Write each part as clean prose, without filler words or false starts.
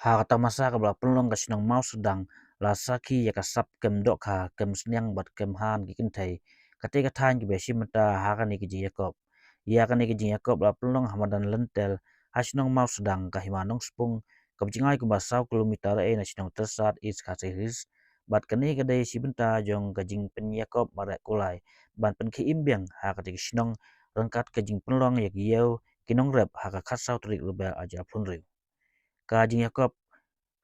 Ha kata masa ka bla penlong ka sinong mau sedang la saki ya ka sap kem dok ha kem senyang bat kem han ki kintai kate ka than ki beshi mata ha ka ni ki Yakob ya ka ni ki Yakob la penlong hamadan lentel ha sinong mau sedang ka himanong spung ka jingai ku basau kilometer na sinong tersat is ka seris bat kani ka dai si benta jong ka jing pen Yakob marak kulai ban pen ki imbiang ha ka ti sinong rangkat ka jing penlong yak yeu kinong rep ha ka khasau trik rubel aja punri ka jing Yakob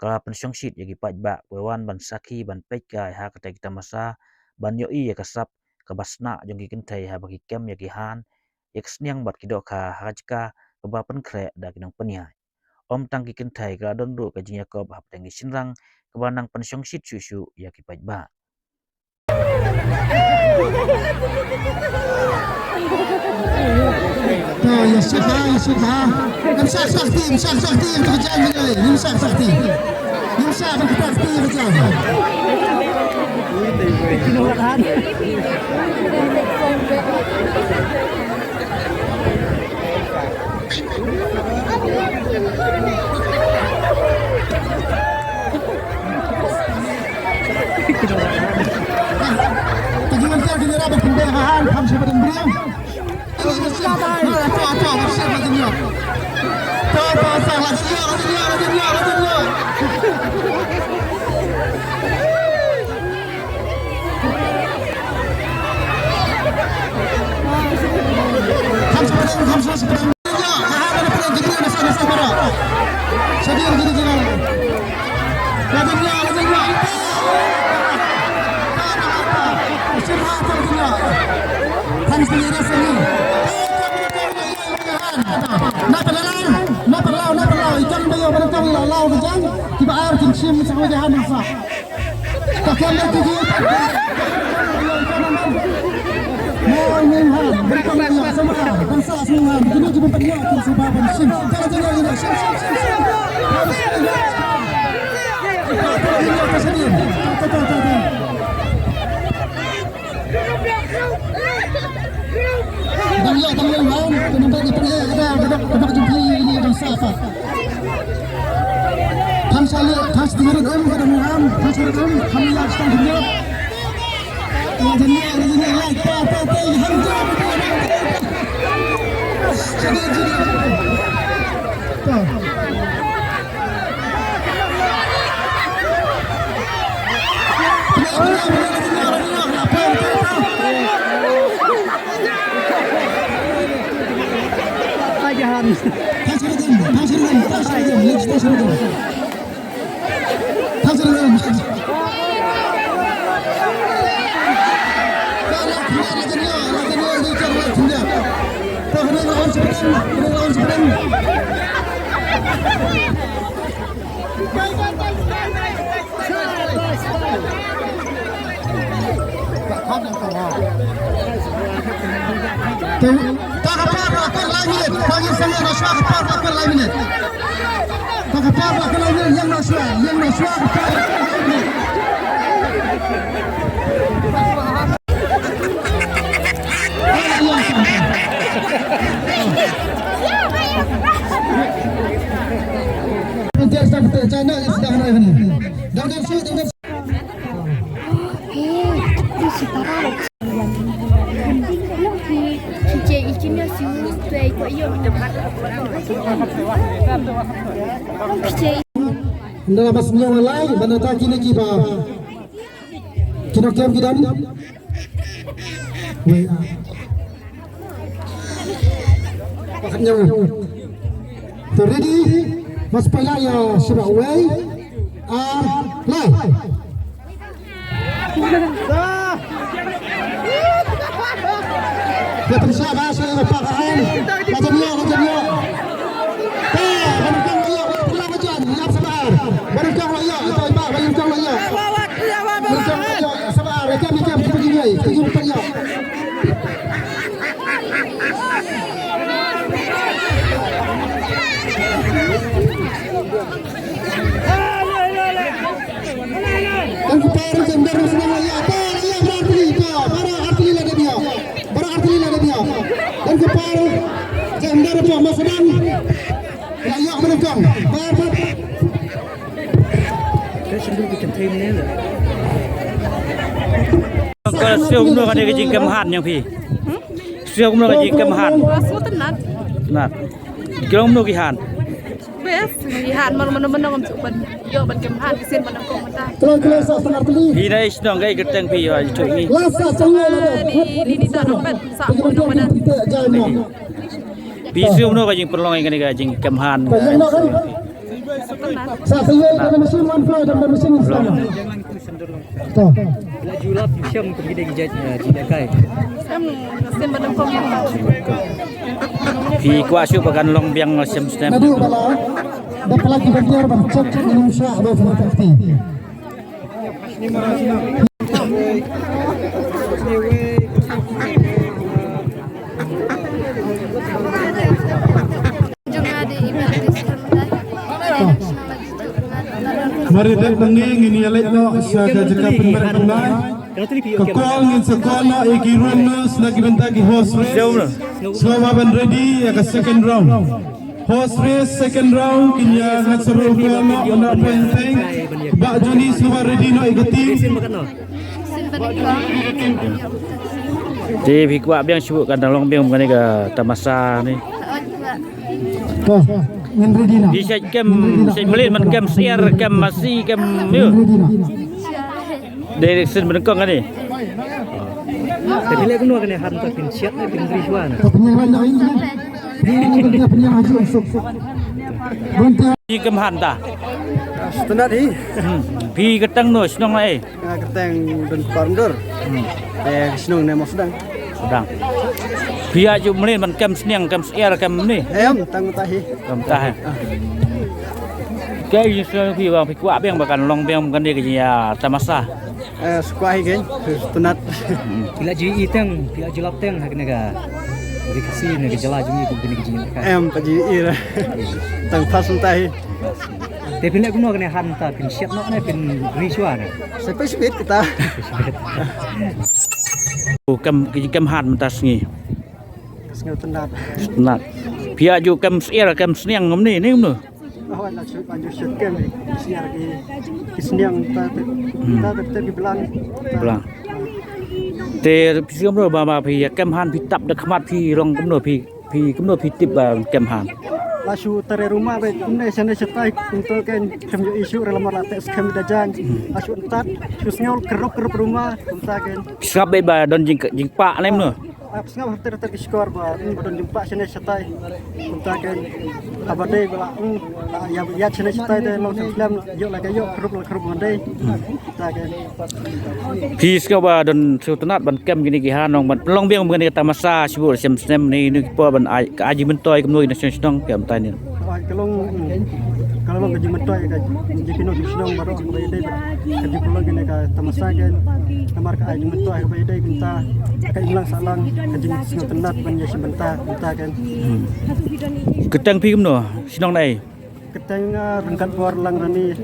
kala pensyong shit yagi pajba wewan ban saki ban pejkai ha kata kita masa ban yoi ya kasap ke basna jong kentai ha bagi kem yagi han yak sniang bat kidok ha jika kebapan kre da kinong peniai om tangki kentai kala dondu ka jing Yakob ha tengi sinrang kebanang pensyong shit susu yaki pajba ya sudah imsak sakti yang terjadi imsak sakti terjadi Tujuan kita di dalam pembelaan hamsa pada beliau. Dalam masnya walai bana ta kini ki ba kino kem kidan we paknya to ready mas palaya siba we lai ya bersama saya pakai kajian Barangkang raya atau iba barangkang raya. Barangkang raya sabar jam begini tujuh raya. Dan kita jam terus raya. Berarti lah dia. Dan kita jam terus sedang raya barangkang. thêm nữa rồi. Có siêu cũng được cái gì cầm hàn nhỉ phi siêu cũng được cái gì cầm hàn nát kêu cũng được cái hàn Bes, lihat mana-mana ngam cuban. Yo ban kemahan kesen ban ko mata. Kelas sa setengah peli. phi này sedang cái geteng phi rồi chui ni Lasa cengol ada. Di tak dapat sak pun no badan. Tidak jangan. phi siêu cũng được cái gì perlongan cái gì cầm hàn Yang nak kan? Sa saya ada mesin one flow dan mesin Islam. Tuh. Là julap siam pergi dari jadi kai. Em kesen ban ko mata. phi qua siêu bagan long biang sem stem Nadu bala. Dapat lagi bagian bercek Indonesia ada sama seperti. Mari datang ini alat no saga jika pemerintah tunai. Kekol ngin sekolah egi runners lagi bentagi horse race. Semua ban ready ya ke second round. Horse race second round kinya ngat seru kono under penting. Bak Juni semua ready no egi team. thì phi qua biang siêu kan long biang cái cái tamasa ni Tuh. Ngin ready na. di sai kem sai melit man kem siar kem masih kem yo direction menengkong kan ni Tapi lek kuno kena hantar pin siat ni pin risuan. Penyang lain ini. Ini penyang haji usuk. Berhenti. di kem han ta Setengah ni. phi ketang no senong ai Keteng dan korndor. Senang ni mau sedang. sedang phi aju melit man kem sniang kem siar kem ni Em tang tahi. kem tah cái gì sao phi vào phi qua biang bakan long biang kan dia cái gì tamasa Sekuah kan. Setengah. Bila jadi itang, bila julap tang kena ga. Jadi kasi nak jalan jumi pun kena gini. Em paji ira. Tang pas tahi. Tapi lek kuno kena hantar pin siat nak ni pin risuan. Sampai speed kita. kem han mentas ni Sengal tendat. nat phi aju kem siar kem sniang ngom ni ni no Awak nak shoot panjang shoot kan siar ki seniang ta di belang. belang te phi kem ro ba phi kem han phi tap dak khmat phi long kem no phi kem no phi tip ba kem han Lasu tare rumah baik kumne sana setai untuk kan kem yo isu dalam rates kem dajan. Lasu entat kusngol keruk rumah untuk kan. sab ba don jing pa nem no Apsngol ter skor ba don jumpa sana setai untuk kan abade bala ya sana setai de long film yo lagi yo keruk mondai untuk kan. phi ska ba don sultanat ban kem gini ki han nong ban long biang ban ni tamasa sibu sem sem ni ni po ban ai ka aji mentoi kem no national stong kem tai ni Kalau gaji mentoy gaji pino di senong baru bayi dai gaji pulang gini ka tamasa kan kamar ka gaji mentoy bayi dai pinta ka ilang salang gaji senong tenat ban ya sebentar pinta kan ketang phi kem no sinong nai keteng rengkat luar lang rani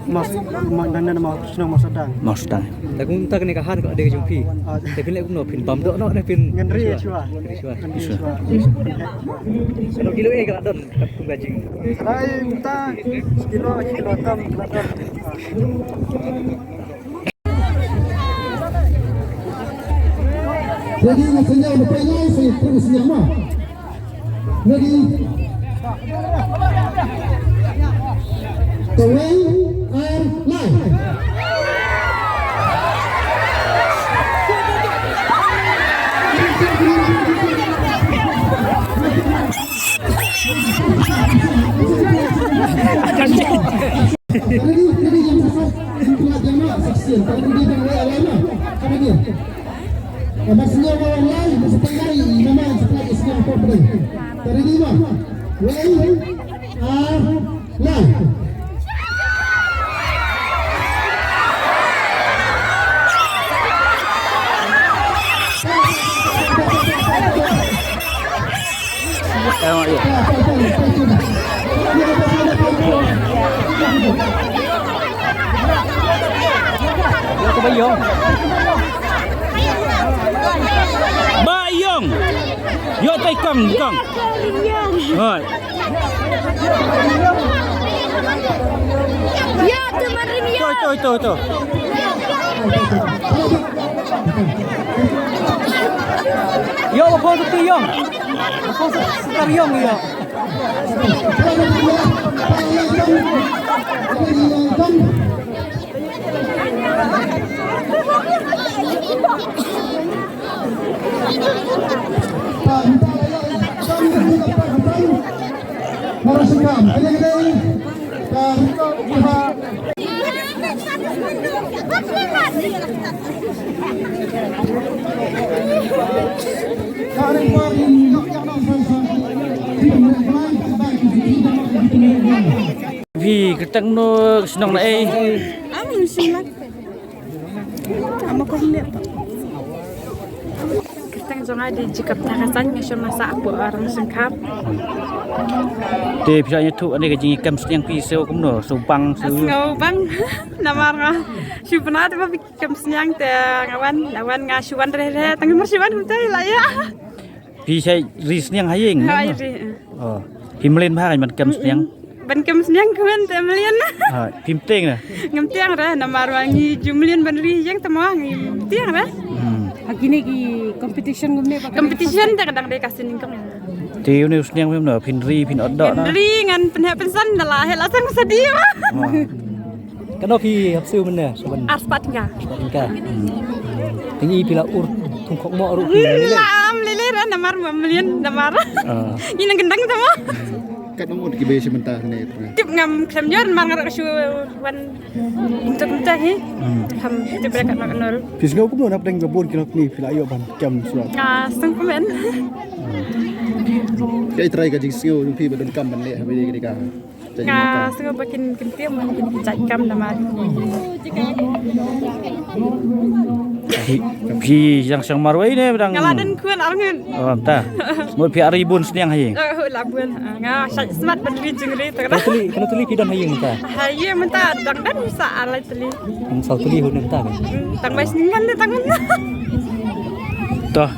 mas dan mau senong mas sedang mau sedang tak kun tak kena kahan kalau ada jumpi tapi lek kun pin bam dok no pin ngeri cua kalau kilo kalau don kun gaji sai minta kilo tam Jadi senyap berpenyai saya terus senyap mah. Jadi the way and life. Jadi yang satu jemaah seksian kalau dia dengan lain apa dia? Maksudnya orang lain sepengai nama sebagai sekian komplit. Dari lima, way are life. tengok dia Yo kebayong. Bayong. Yo tay kong. Rồi. Ya, teman Rimia. Itu. Yo, apa tu Yong? Apa sekitar Yong ya? Vì cái tăng nó nong này Amin simak. Amo ko lihat. Kita jangan di jikap nakasan ngasih masa apa orang sengkap. thì bây giờ như thụ anh cái gì cầm yang pi seo cũng nở sầu băng seo Ngau bang namar nga. Syupenat ba bikam senyang te ngawan ngasuan re tangan mersiwan hutai lah ya. pi sai ris yang hayeng Hai ri. phim lên ba mình cầm yang Ban kam senyang kawan te melian. phim tên nè Ngam tiang re namar wangi jumlian ban ri yang temo ngim tiang re. Agini ki competition gumne pa. Competition te kadang de kasih ningkong. thì nếu yang phim nở phim ri phim ọt đọ đó Ri ngan penhe pensan dalah hela sang sedih. Kan opi hapsu mana? Soban Aspat enggak? ka. Tinggi pila ur tungkok mo ru pila. Lam lele re namar melian namar. Ini gendang temo. Kat nomor ki be sebentar ni. Tip ngam ksamjar mangar kasu wan untuk mentah he. Ham tip dekat nak nol. Fisgau ko mo na pdeng babon kinok ni pila ayo ban jam surat. Seng komen. Kai try ka jing skill pi ba don kam ban le ha be ni ka. Seng bakin kentia man cak kam namar. phi yang marwai ne bang Ngaladen kuan arngen. ta một phi ribun yang hayeng Labuan. Sak smart bandri jengri tak. Kana tuli pidon hayeng ta. Haye menta dak dan sa alai teli. Ang tuli hun ta. Tang bais ningan ni tangan. toh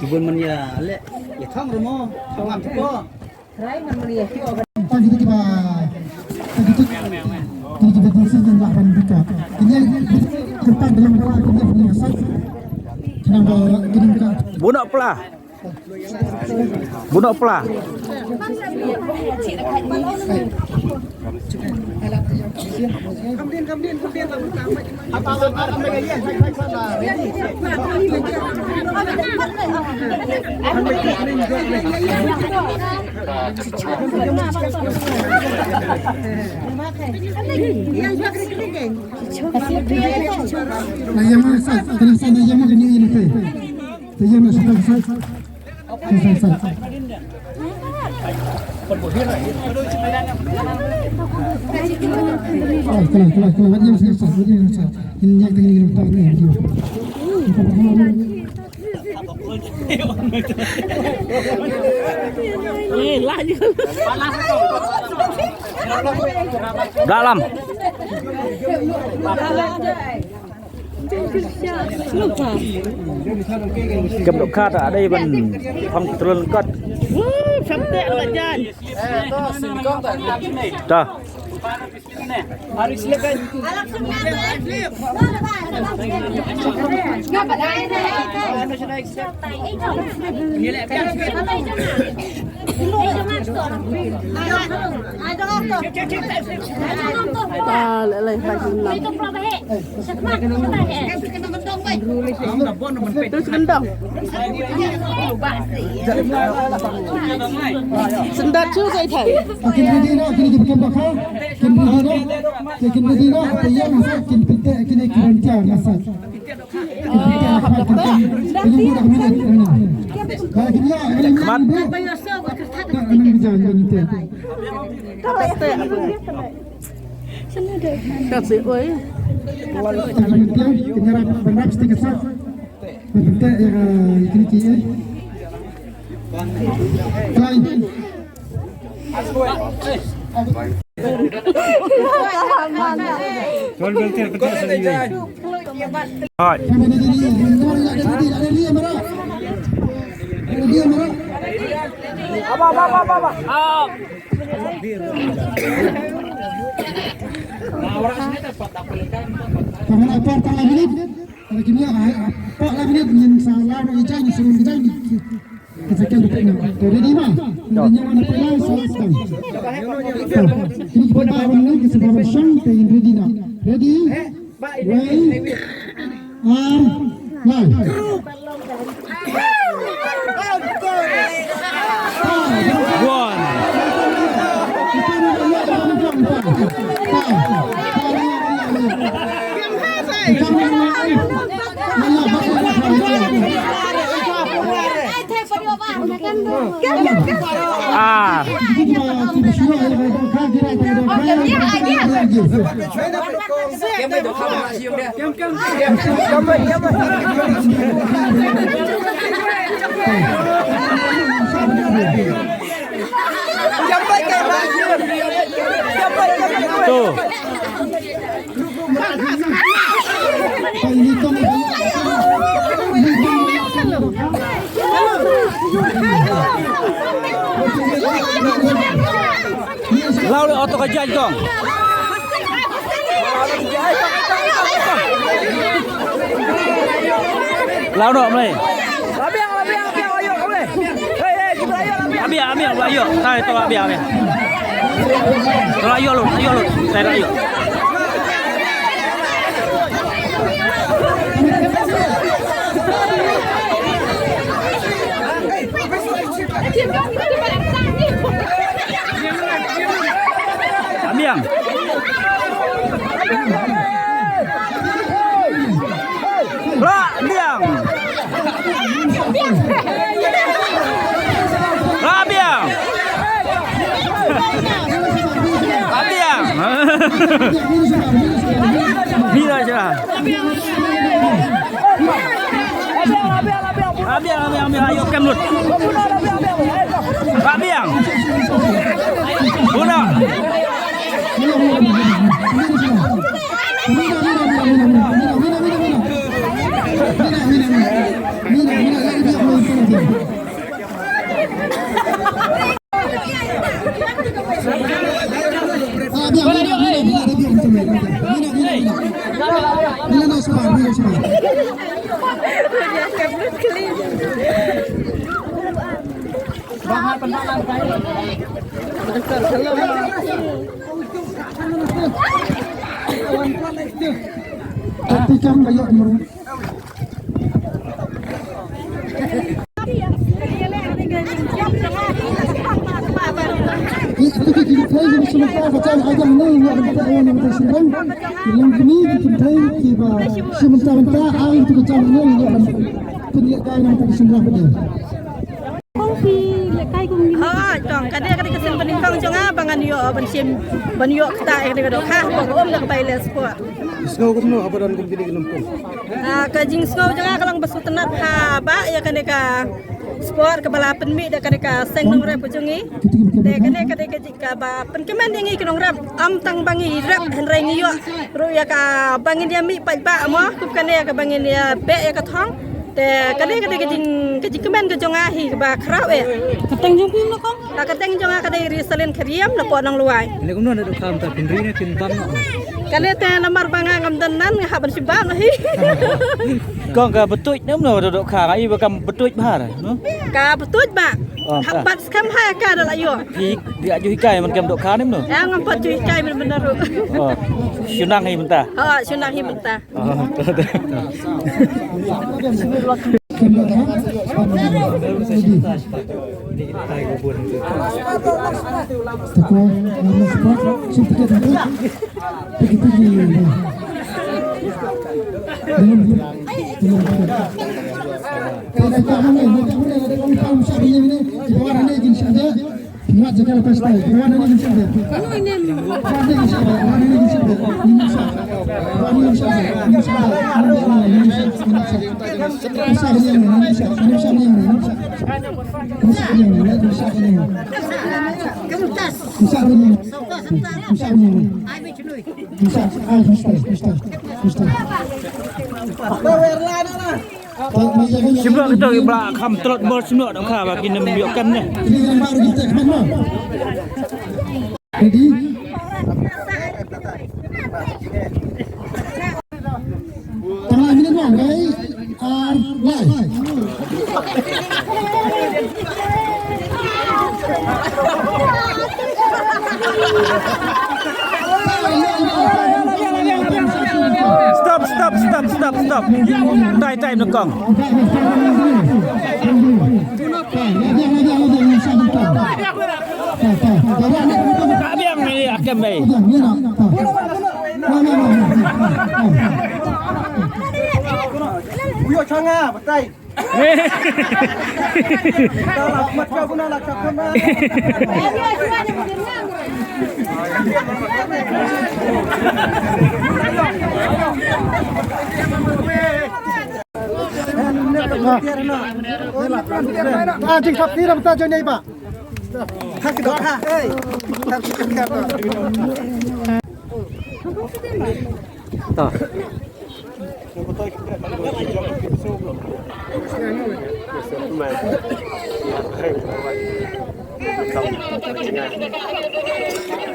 Kibun man ya le. Ya thang ro mo. Ngam ko. Pagi tu kita kita bersih dan lahan buka. Ini kertas dalam bola kita punya sat. Kenapa kirim ke? bunok pla Ayam sat, terus ayam ini ini tu. Ayam sat. dalam cầm độ cát ở đây bằng phong trơn cắt ta Terus gendong. Sendat tu saya tahu. Kin di no, kin di bukan bakal. Kin di no, ayam sat, kin pite, kin kerantian masak. Kasih oi. rồi Ready mana? Tangan apa tangan ini? Kalau kini apa lagi ni yang salah nak ijai ni sebelum ijai ni. Kita kan bertanya. Ready mah? Ready mana pelan selesai. Ini kita bawa ni kita bawa song pengen ready nak. Ready? Wait. Live. Tuh. Lalu auto kejadian dong. Lalu dong, mulai. Ayo. Tahu itu abi. Kalau ayo lu. Saya ayo. Ambiang. Ambiang. Bila aja. Ambiang. Ayo kemlut. Ambiang. Buna. Tikam kayak murung. Itu kita tahu sementara macam agam ni yang kita yang kita sedang yang ini kita tahu kita sementara air itu macam ni yang penilaian yang kita sedang pada. Chong kadang kesin peningkang chong bangan yo ban yo kita kadang kah bang nak bay les sport. Snow kumno apa dan kum kini kelempung. Kajing snow jangan kalang basutenat ha ba ya kadang sport kepala penmi dak kadang seng nong rep pujungi. Dek kadang jika ba penkeman dingi kinong rep am tang bangi rep henrai ngiyo ru ya ka bangin dia mi pai ba mo kup kane ka bangin dia be ya ka thong. Te kadang kajing kemen ke jonga hi ba krau kateng jong pim kong kateng jonga kadang risalin kriam la po nang luai Ini kumno ada kam ta pinri ne tin bang. kale te namar banga ngam danan ngahaban si bang hi Kong ka betuj nem no dodok khang ai bakam betuj bahar no. ka betuj ba habat skam ha ka dal ayo Hi dia aju hikai man kam dok khang nem no. ya ngam pot cuy kai bener Oh. Syunang hi mentah. ha sunang hi mentah Oh. Sebab kita belak kam trot bol semua dak ka bagi nembiokkan ni. Ini yang baru kita kemana? Jadi tengah ini mau guys, live. Stop. Tai nekong. Tak biang ni akan baik. Yo changa batai. Tahu mat kau guna nak cakap mana? Anjing sapi ram ta jone ba. Hak dok ha. Ei. Tak cakap. Tah.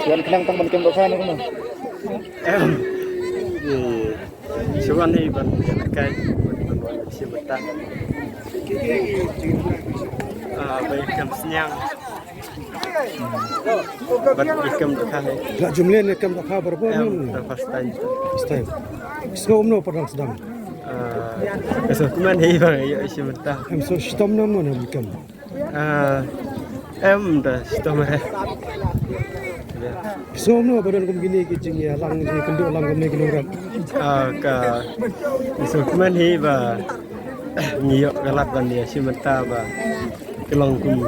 Tuan kenang tang mentem dosa ni kan? Cuman ni ban kai si betang. Baik kam senyang. Ban ikam dosa ni. Gak jumlah ni ikam dosa berapa ni? First time. Sekarang no padang sedang. Kesal kuman ni bang, ya si betang. So stom nama ni ikam. Dah stom eh. So no badan kum gini kicing ya lang ni kenduk lang kum ni kilogram. Ka so kuman hi ba ngiyok galat ban dia si menta ba kelong kum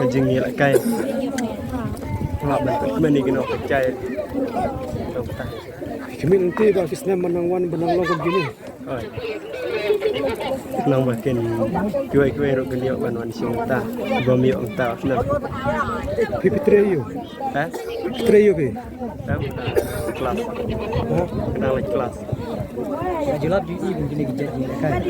kejing ni lak kai. Lak ban kuman ni kino percaya. Kami nanti ba kisna menang wan benang long kum gini. Nang makin kue rok geliok ban wan si menta. Bami ong ta senang. Pipi treyo. Ha? Treyo be. Kelas. Kenal lagi kelas. Jelap jadi begini kejadian kan.